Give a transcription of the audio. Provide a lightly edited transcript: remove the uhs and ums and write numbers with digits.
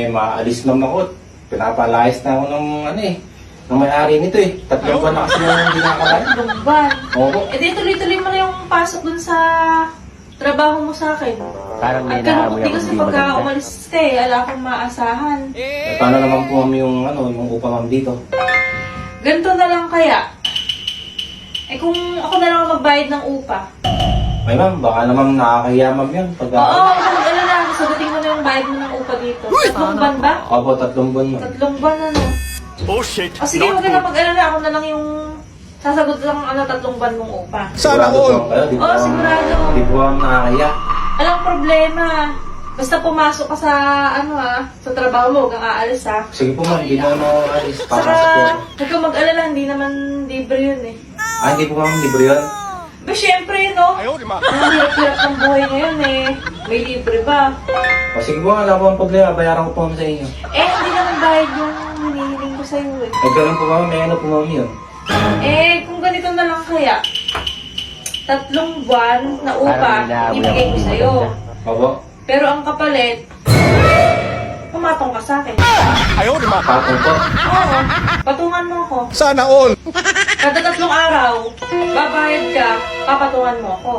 Maalis naman ako. Pinapalayas na ako ng ng may-ari nito eh. 3 buwan na kasi yung hindi nakakalayas. 3 buwan. Oo. Eh di tuloy-tuloy mo na yung pasok dun sa trabaho mo sa akin. Parang may At ganun naamoy hindi ako kasi hindi pagka maganda. umalis ka eh, ala akong maasahan. Paano naman po ma'am yung yung upa ma'am dito? Ganito na lang kaya. Eh kung ako na lang ang magbayad ng upa. Ay ma'am, baka naman nakakahiya ma'am yan. Pag, Oo, ako mag-alala. Sagutin mo na yung bayad mo ng upa dito. 3 buwan ba? Opo, 3 buwan ma'am. 3 buwan ano? Oh shit. O sige, huwag ka na mag-alala. Ako na lang yung sasagot lang 3 buwan mong upa. Sana all! Oo, sigurado. Di po ma'am nakakahiya. Alang problema. Basta pumasok ka sa sa trabaho mo, huwag kang aalis ha. Sige po ma'am, hindi mo ako alis. Saka, Papasok po. huwag kang mag-alala, hindi naman libre yun eh. Hindi po ma'am, libre yun. Ba, syempre, no? Ang hirap-hirap ng buhay ngayon eh. May libre ba? O sige po, wala po ang problema. Bayaran ko po ma'am sa inyo. Eh, hindi naman bayad yung hinihiling ko sa'yo eh. Ay, ganun po ma'am, may ano po ma'am yun. Eh, kung ganito na lang kaya, 3 buwan na upa, Parang may naamoy ibigay ako ko hindi sa'yo. maganda. Opo. Pero ang kapalit, pumatong ka sa akin. Patong po. Oo, patungan mo ako. Sana all. Kada 3 araw, babayad ka, papatungan mo ako.